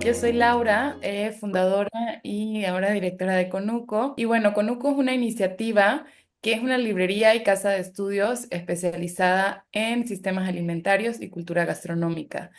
Yo soy Laura, fundadora y ahora directora de Conuco. Y bueno, Conuco es una iniciativa que es una librería y casa de estudios especializada en sistemas alimentarios y cultura gastronómica.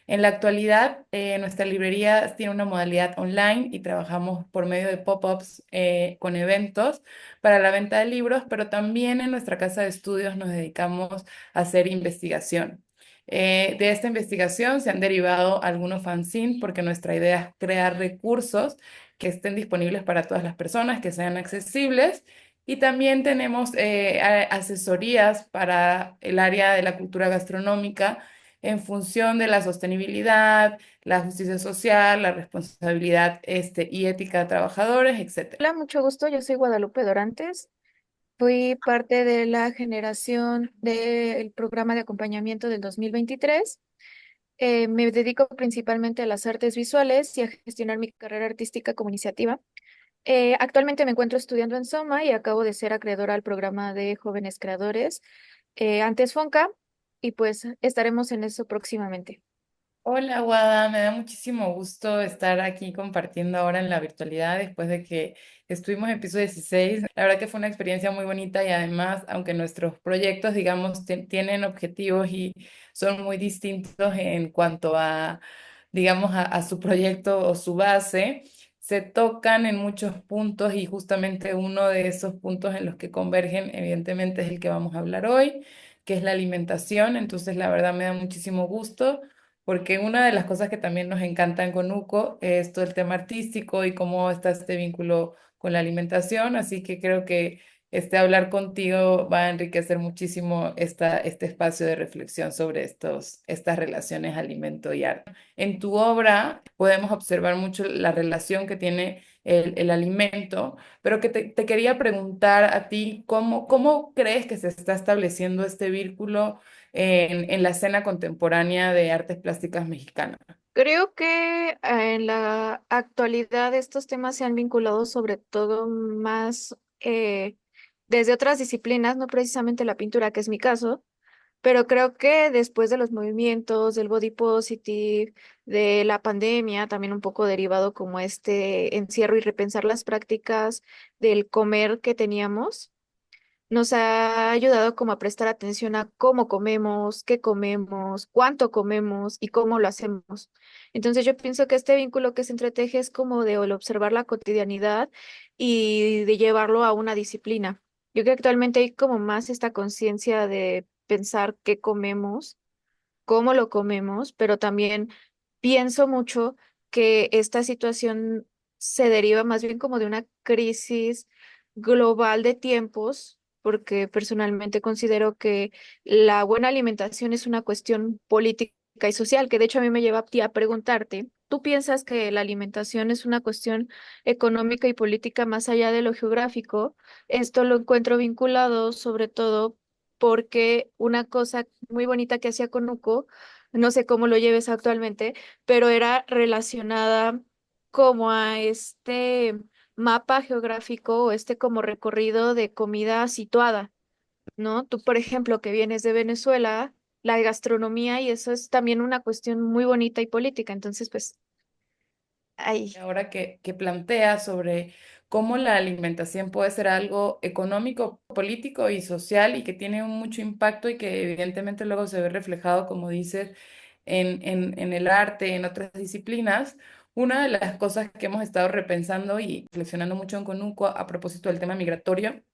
En la actualidad, nuestra librería tiene una modalidad online y trabajamos por medio de pop-ups con eventos para la venta de libros, pero también en nuestra casa de estudios nos dedicamos a hacer investigación. De esta investigación se han derivado algunos fanzines porque nuestra idea es crear recursos que estén disponibles para todas las personas, que sean accesibles. Y también tenemos asesorías para el área de la cultura gastronómica en función de la sostenibilidad, la justicia social, la responsabilidad y ética de trabajadores, etcétera. Hola, mucho gusto. Yo soy Guadalupe Dorantes. Fui parte de la generación del programa de acompañamiento del 2023. Me dedico principalmente a las artes visuales y a gestionar mi carrera artística como iniciativa. Actualmente me encuentro estudiando en Soma y acabo de ser acreedora al programa de jóvenes creadores, antes FONCA, y pues estaremos en eso próximamente. Hola, Guada, me da muchísimo gusto estar aquí compartiendo ahora en la virtualidad después de que estuvimos en piso 16. La verdad que fue una experiencia muy bonita y además, aunque nuestros proyectos, digamos, tienen objetivos y son muy distintos en cuanto a, digamos, a su proyecto o su base, se tocan en muchos puntos y justamente uno de esos puntos en los que convergen, evidentemente, es el que vamos a hablar hoy, que es la alimentación. Entonces, la verdad me da muchísimo gusto porque una de las cosas que también nos encantan con UCO es todo el tema artístico y cómo está este vínculo con la alimentación, así que creo que hablar contigo va a enriquecer muchísimo este espacio de reflexión sobre estas relaciones alimento y arte. En tu obra podemos observar mucho la relación que tiene el alimento, pero que te quería preguntar a ti, ¿cómo crees que se está estableciendo este vínculo en la escena contemporánea de artes plásticas mexicanas? Creo que en la actualidad estos temas se han vinculado sobre todo más desde otras disciplinas, no precisamente la pintura, que es mi caso, pero creo que después de los movimientos, del body positive, de la pandemia, también un poco derivado como este encierro y repensar las prácticas del comer que teníamos nos ha ayudado como a prestar atención a cómo comemos, qué comemos, cuánto comemos y cómo lo hacemos. Entonces yo pienso que este vínculo que se entreteje es como de el observar la cotidianidad y de llevarlo a una disciplina. Yo creo que actualmente hay como más esta conciencia de pensar qué comemos, cómo lo comemos, pero también pienso mucho que esta situación se deriva más bien como de una crisis global de tiempos, porque personalmente considero que la buena alimentación es una cuestión política y social, que de hecho a mí me lleva a ti a preguntarte, ¿tú piensas que la alimentación es una cuestión económica y política más allá de lo geográfico? Esto lo encuentro vinculado sobre todo porque una cosa muy bonita que hacía Conuco, no sé cómo lo lleves actualmente, pero era relacionada como a este mapa geográfico o este como recorrido de comida situada, ¿no? Tú, por ejemplo, que vienes de Venezuela, la gastronomía y eso es también una cuestión muy bonita y política, entonces pues ahí. Ahora que plantea sobre cómo la alimentación puede ser algo económico, político y social y que tiene mucho impacto y que evidentemente luego se ve reflejado, como dices, en el arte, en otras disciplinas. Una de las cosas que hemos estado repensando y reflexionando mucho en Conuco a propósito del tema migratorio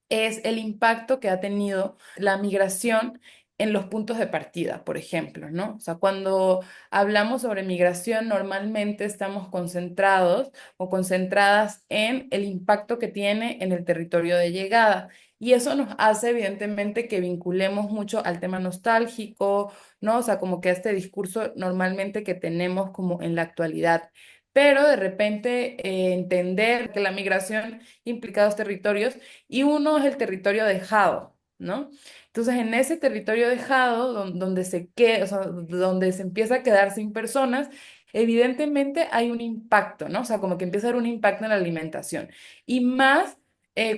es el impacto que ha tenido la migración en los puntos de partida, por ejemplo, ¿no? O sea, cuando hablamos sobre migración, normalmente estamos concentrados o concentradas en el impacto que tiene en el territorio de llegada. Y eso nos hace, evidentemente, que vinculemos mucho al tema nostálgico, ¿no? O sea, como que a este discurso normalmente que tenemos como en la actualidad. Pero de repente entender que la migración implica dos territorios y uno es el territorio dejado, ¿no? Entonces, en ese territorio dejado, donde se queda, o sea, donde se empieza a quedar sin personas, evidentemente hay un impacto, ¿no? O sea, como que empieza a haber un impacto en la alimentación. Y más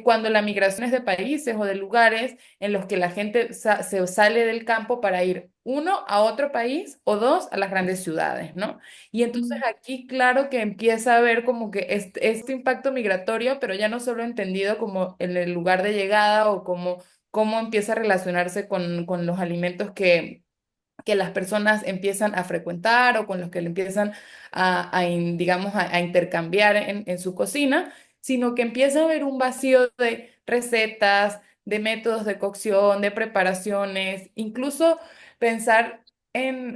cuando la migración es de países o de lugares en los que la gente se sale del campo para ir, uno, a otro país o dos, a las grandes ciudades, ¿no? Y entonces Mm. aquí, claro que empieza a haber como que este impacto migratorio, pero ya no solo entendido como en el lugar de llegada o como cómo empieza a relacionarse con los alimentos que las personas empiezan a frecuentar o con los que le empiezan digamos, a intercambiar en su cocina, sino que empieza a haber un vacío de recetas, de métodos de cocción, de preparaciones, incluso pensar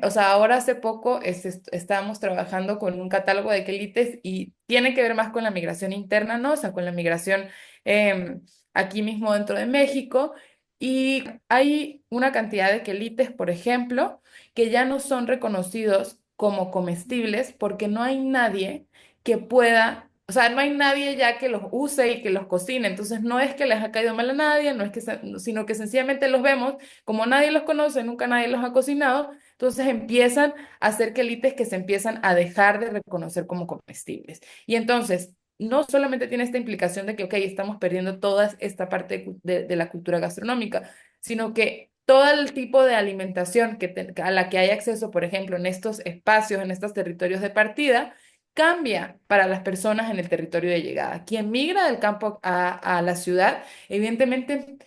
o sea, ahora hace poco estábamos trabajando con un catálogo de quelites y tiene que ver más con la migración interna, ¿no? O sea, con la migración em, aquí mismo dentro de México. Y hay una cantidad de quelites, por ejemplo, que ya no son reconocidos como comestibles porque no hay nadie que pueda, o sea, no hay nadie ya que los use y que los cocine. Entonces, no es que les ha caído mal a nadie, no es que sino que sencillamente los vemos, como nadie los conoce, nunca nadie los ha cocinado, entonces empiezan a hacer quelites que se empiezan a dejar de reconocer como comestibles. Y entonces, no solamente tiene esta implicación de que, ok, estamos perdiendo toda esta parte de la cultura gastronómica, sino que todo el tipo de alimentación a la que hay acceso, por ejemplo, en estos espacios, en estos territorios de partida, cambia para las personas en el territorio de llegada. Quien migra del campo a la ciudad, evidentemente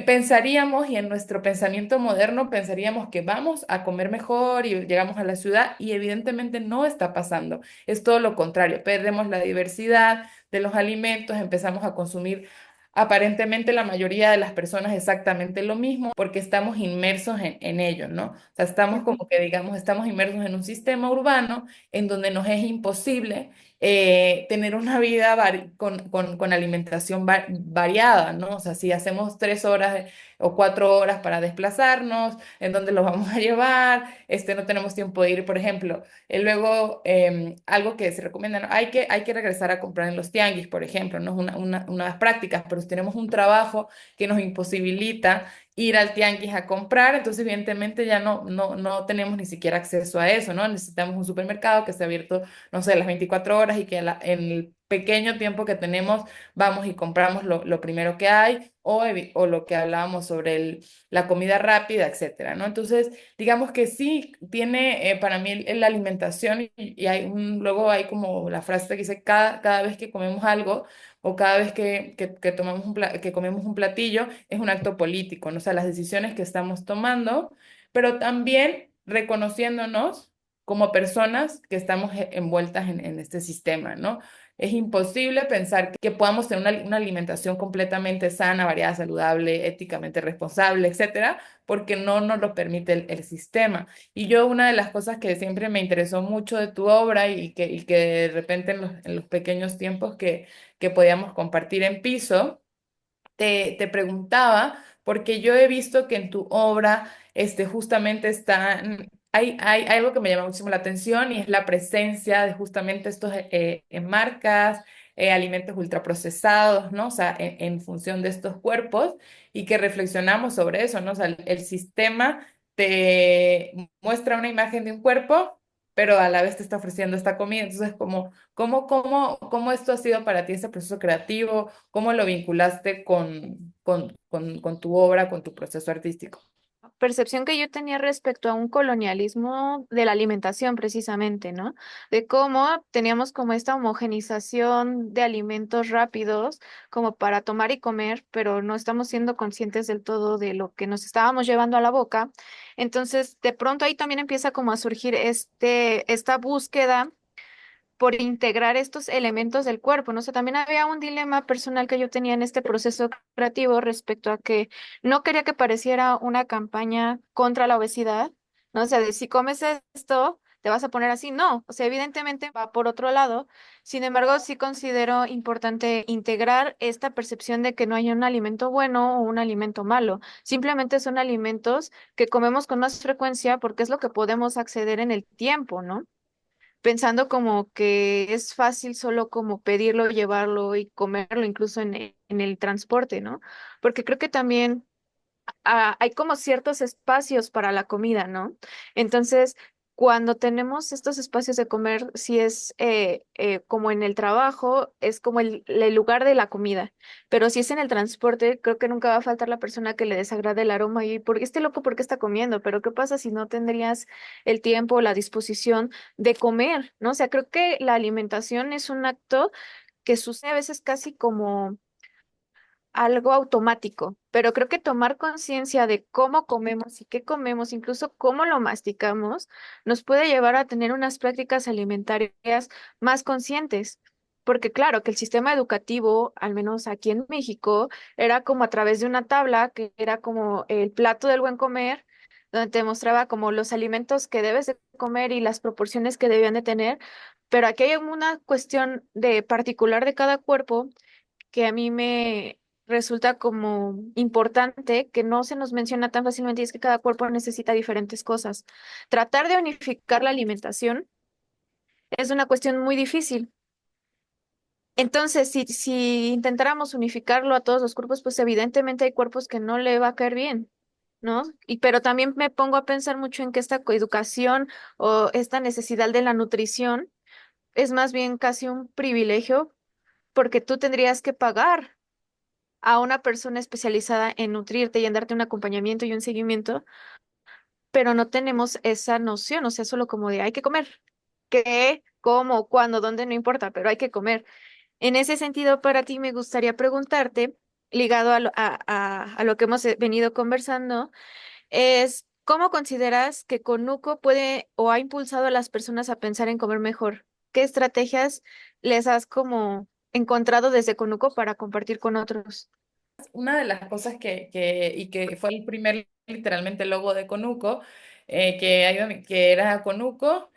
pensaríamos, y en nuestro pensamiento moderno pensaríamos que vamos a comer mejor y llegamos a la ciudad, y evidentemente no está pasando. Es todo lo contrario, perdemos la diversidad de los alimentos, empezamos a consumir aparentemente la mayoría de las personas exactamente lo mismo porque estamos inmersos en ello, ¿no? O sea, estamos Ujú. como que, digamos, estamos inmersos en un sistema urbano en donde nos es imposible tener una vida con alimentación variada, ¿no? O sea, si hacemos 3 horas o 4 horas para desplazarnos, ¿en dónde los vamos a llevar? No tenemos tiempo de ir, por ejemplo. Luego, algo que se recomienda, ¿no? Hay que regresar a comprar en los tianguis, por ejemplo, no es unas prácticas, pero si tenemos un trabajo que nos imposibilita ir al tianguis a comprar, entonces evidentemente ya no tenemos ni siquiera acceso a eso, ¿no? Necesitamos un supermercado que esté abierto, no sé, las 24 horas y que en el pequeño tiempo que tenemos vamos y compramos lo primero que hay o lo que hablábamos sobre la comida rápida, etcétera, ¿no? Entonces, digamos que sí, tiene para mí la alimentación y luego hay como la frase que dice, cada vez que comemos algo o cada vez que tomamos que comemos un platillo, es un acto político, ¿no? O sea, las decisiones que estamos tomando, pero también reconociéndonos como personas que estamos envueltas en este sistema, ¿no? Es imposible pensar que podamos tener una alimentación completamente sana, variada, saludable, éticamente responsable, etcétera, porque no nos lo permite el sistema. Y yo una de las cosas que siempre me interesó mucho de tu obra y que de repente en los pequeños tiempos que podíamos compartir en piso, te preguntaba, porque yo he visto que en tu obra justamente hay algo que me llama muchísimo la atención y es la presencia de justamente estos marcas, alimentos ultraprocesados, ¿no? O sea, en función de estos cuerpos y que reflexionamos sobre eso, ¿no? O sea, el sistema te muestra una imagen de un cuerpo, pero a la vez te está ofreciendo esta comida. Entonces, ¿cómo esto ha sido para ti ese proceso creativo? ¿Cómo lo vinculaste con tu obra, con tu proceso artístico? Percepción que yo tenía respecto a un colonialismo de la alimentación precisamente, ¿no? De cómo teníamos como esta homogenización de alimentos rápidos como para tomar y comer, pero no estamos siendo conscientes del todo de lo que nos estábamos llevando a la boca. Entonces, de pronto ahí también empieza como a surgir esta búsqueda por integrar estos elementos del cuerpo, ¿no? O sea, también había un dilema personal que yo tenía en este proceso creativo respecto a que no quería que pareciera una campaña contra la obesidad, ¿no? O sea, de si comes esto, te vas a poner así. No, o sea, evidentemente va por otro lado. Sin embargo, sí considero importante integrar esta percepción de que no hay un alimento bueno o un alimento malo. Simplemente son alimentos que comemos con más frecuencia porque es lo que podemos acceder en el tiempo, ¿no? Pensando como que es fácil solo como pedirlo, llevarlo y comerlo, incluso en el transporte, ¿no? Porque creo que también hay como ciertos espacios para la comida, ¿no? Entonces, cuando tenemos estos espacios de comer, si es como en el trabajo, es como el lugar de la comida. Pero si es en el transporte, creo que nunca va a faltar la persona que le desagrade el aroma y porque este loco, ¿por qué está comiendo? Pero ¿qué pasa si no tendrías el tiempo o la disposición de comer? ¿No? O sea, creo que la alimentación es un acto que sucede a veces casi como algo automático, pero creo que tomar conciencia de cómo comemos y qué comemos, incluso cómo lo masticamos, nos puede llevar a tener unas prácticas alimentarias más conscientes. Porque claro, que el sistema educativo, al menos aquí en México, era como a través de una tabla, que era como el plato del buen comer, donde te mostraba como los alimentos que debes de comer y las proporciones que debían de tener. Pero aquí hay una cuestión de particular de cada cuerpo que a mí me resulta como importante, que no se nos menciona tan fácilmente, y es que cada cuerpo necesita diferentes cosas. Tratar de unificar la alimentación es una cuestión muy difícil. Entonces, si intentáramos unificarlo a todos los cuerpos, pues evidentemente hay cuerpos que no le va a caer bien, ¿no? Y pero también me pongo a pensar mucho en que esta coeducación o esta necesidad de la nutrición es más bien casi un privilegio porque tú tendrías que pagar a una persona especializada en nutrirte y en darte un acompañamiento y un seguimiento, pero no tenemos esa noción, o sea, solo como de hay que comer. ¿Qué, cómo, cuándo, dónde? No importa, pero hay que comer. En ese sentido, para ti me gustaría preguntarte, ligado a lo que hemos venido conversando, es ¿cómo consideras que Conuco puede o ha impulsado a las personas a pensar en comer mejor? ¿Qué estrategias les has como encontrado desde Conuco para compartir con otros? Una de las cosas y que fue el primer literalmente logo de Conuco, que era Conuco,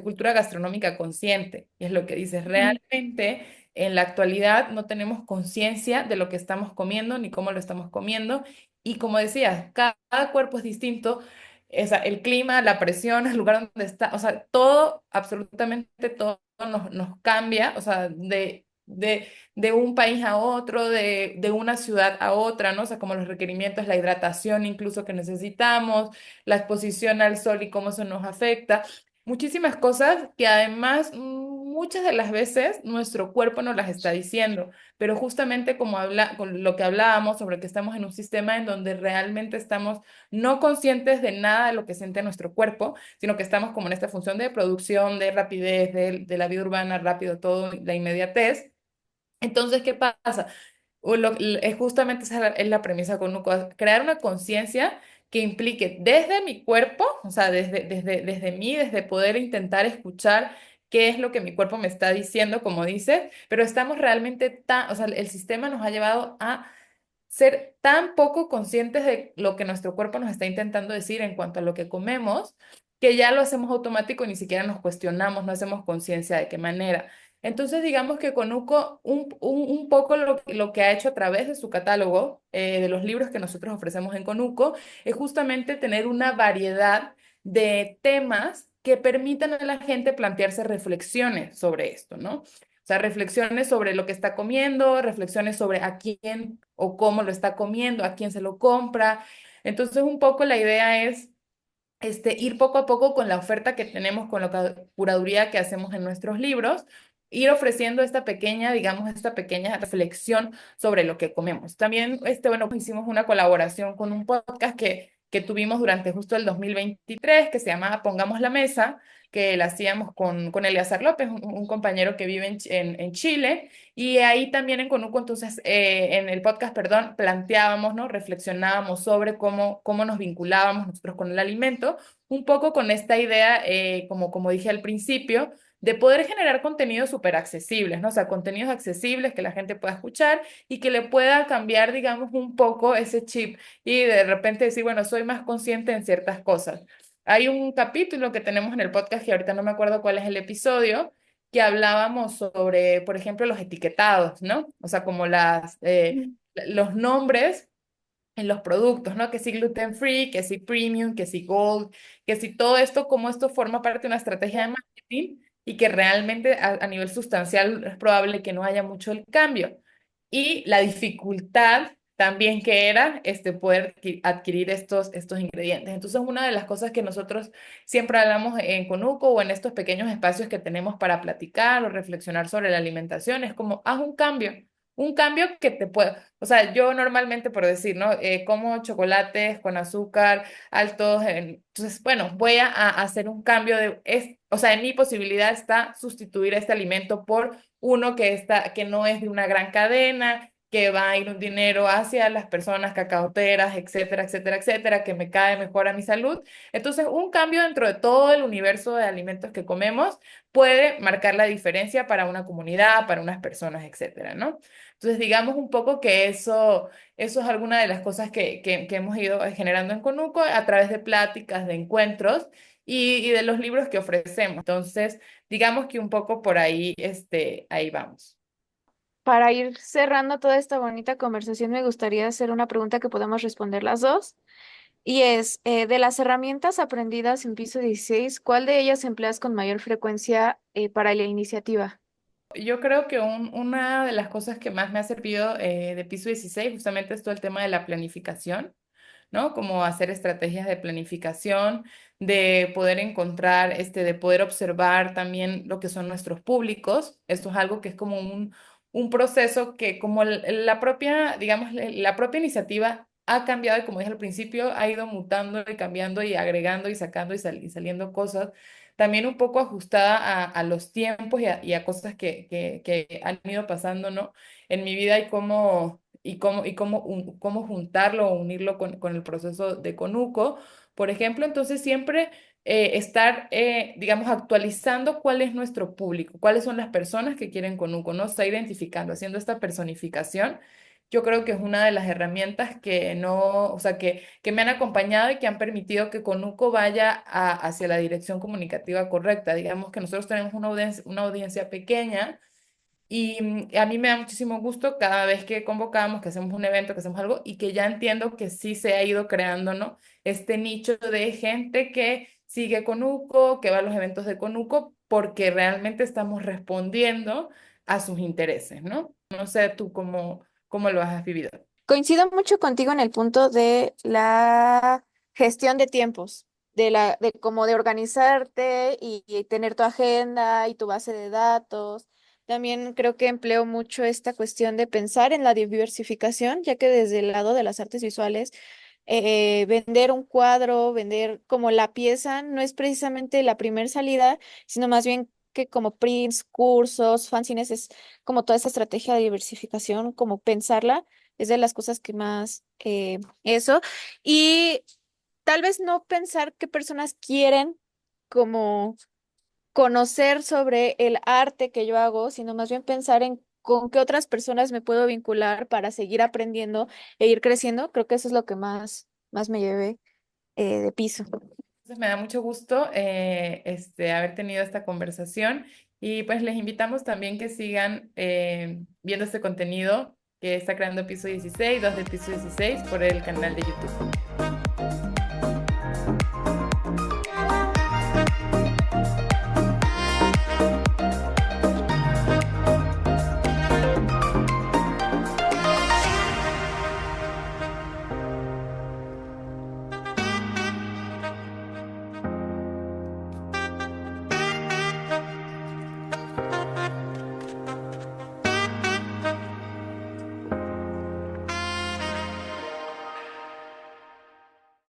cultura gastronómica consciente, y es lo que dice, realmente en la actualidad no tenemos conciencia de lo que estamos comiendo ni cómo lo estamos comiendo, y como decías, cada cuerpo es distinto, el clima, la presión, el lugar donde está, o sea, todo, absolutamente todo nos cambia, o sea, de un país a otro, de una ciudad a otra, ¿no? O sea, como los requerimientos, la hidratación incluso que necesitamos, la exposición al sol y cómo eso nos afecta. Muchísimas cosas que además muchas de las veces nuestro cuerpo nos las está diciendo, pero justamente con lo que hablábamos sobre que estamos en un sistema en donde realmente estamos no conscientes de nada de lo que siente nuestro cuerpo, sino que estamos como en esta función de producción, de rapidez, de la vida urbana, rápido todo, la inmediatez. Entonces, ¿qué pasa? Es justamente es la premisa con Nuco, crear una conciencia que implique desde mi cuerpo, o sea, desde mí, desde poder intentar escuchar qué es lo que mi cuerpo me está diciendo, como dice, pero estamos realmente tan, o sea, el sistema nos ha llevado a ser tan poco conscientes de lo que nuestro cuerpo nos está intentando decir en cuanto a lo que comemos, que ya lo hacemos automático y ni siquiera nos cuestionamos, no hacemos conciencia de qué manera. Entonces, digamos que Conuco un poco lo que ha hecho a través de su catálogo, de los libros que nosotros ofrecemos en Conuco, es justamente tener una variedad de temas que permitan a la gente plantearse reflexiones sobre esto, ¿no? O sea, reflexiones sobre lo que está comiendo, reflexiones sobre a quién o cómo lo está comiendo, a quién se lo compra. Entonces, un poco la idea es ir poco a poco con la oferta que tenemos, con la curaduría que hacemos en nuestros libros, ir ofreciendo esta pequeña, digamos, esta pequeña reflexión sobre lo que comemos. También, bueno, hicimos una colaboración con un podcast que tuvimos durante justo el 2023, que se llamaba Pongamos la Mesa, que la hacíamos con Eleazar López, un compañero que vive en Chile, y ahí también en Conuco, entonces, en el podcast, perdón, planteábamos, ¿no? Reflexionábamos sobre cómo nos vinculábamos nosotros con el alimento, un poco con esta idea, como dije al principio, de poder generar contenidos súper accesibles, ¿no? O sea, contenidos accesibles que la gente pueda escuchar y que le pueda cambiar, digamos, un poco ese chip y de repente decir, bueno, soy más consciente en ciertas cosas. Hay un capítulo que tenemos en el podcast, que ahorita no me acuerdo cuál es el episodio, que hablábamos sobre, por ejemplo, los etiquetados, ¿no? O sea, como los nombres en los productos, ¿no? Que si gluten free, que si premium, que si gold, que si todo esto, cómo esto forma parte de una estrategia de marketing y que realmente a nivel sustancial es probable que no haya mucho el cambio. Y la dificultad también qué era poder adquirir estos ingredientes. Entonces, una de las cosas que nosotros siempre hablamos en Conuco o en estos pequeños espacios que tenemos para platicar o reflexionar sobre la alimentación es como, haz un cambio que te pueda, o sea, yo normalmente, por decir, ¿no? Como chocolates con azúcar altos, entonces, bueno, voy a hacer un cambio o sea, en mi posibilidad está sustituir este alimento por uno que no es de una gran cadena, que va a ir un dinero hacia las personas cacaoteras, etcétera, etcétera, etcétera, que me cae mejor a mi salud. Entonces, un cambio dentro de todo el universo de alimentos que comemos puede marcar la diferencia para una comunidad, para unas personas, etcétera, ¿no? Entonces, digamos un poco que eso es alguna de las cosas que hemos ido generando en Conuco a través de pláticas, de encuentros y de los libros que ofrecemos. Entonces, digamos que un poco por ahí, ahí vamos. Para ir cerrando toda esta bonita conversación, me gustaría hacer una pregunta que podamos responder las dos. Y es, de las herramientas aprendidas en piso 16, ¿cuál de ellas empleas con mayor frecuencia para la iniciativa? Yo creo que una de las cosas que más me ha servido de piso 16 justamente es todo el tema de la planificación. ¿No? Como hacer estrategias de planificación, de poder encontrar, de poder observar también lo que son nuestros públicos. Esto es algo que es como un proceso que como la propia, digamos, la propia iniciativa ha cambiado y como dije al principio, ha ido mutando y cambiando y agregando y sacando y saliendo cosas. También un poco ajustada a los tiempos y a cosas que han ido pasando, ¿no? En mi vida cómo juntarlo o unirlo con el proceso de Conuco. Por ejemplo, entonces siempre estar, digamos, actualizando cuál es nuestro público, cuáles son las personas que quieren Conuco, ¿no? Está identificando, haciendo esta personificación. Yo creo que es una de las herramientas que no, o sea, que me han acompañado y que han permitido que Conuco vaya hacia la dirección comunicativa correcta. Digamos que nosotros tenemos una audiencia pequeña y a mí me da muchísimo gusto cada vez que convocamos, que hacemos un evento, que hacemos algo, y que ya entiendo que sí se ha ido creando, ¿no? Este nicho de gente que sigue Conuco, que va a los eventos de Conuco, porque realmente estamos respondiendo a sus intereses, ¿no? No sé tú cómo lo has vivido. Coincido mucho contigo en el punto de la gestión de tiempos, de como de organizarte y tener tu agenda y tu base de datos. También creo que empleo mucho esta cuestión de pensar en la diversificación, ya que desde el lado de las artes visuales, vender un cuadro, vender como la pieza, no es precisamente la primer salida, sino más bien que como prints, cursos, fanzines, es como toda esa estrategia de diversificación, como pensarla es de las cosas que más eso. Y tal vez no pensar qué personas quieren como conocer sobre el arte que yo hago, sino más bien pensar en con qué otras personas me puedo vincular para seguir aprendiendo e ir creciendo. Creo que eso es lo que más me llevé de piso. Entonces me da mucho gusto haber tenido esta conversación y pues les invitamos también que sigan viendo este contenido que está creando Piso 16, 2 de Piso 16 por el canal de YouTube.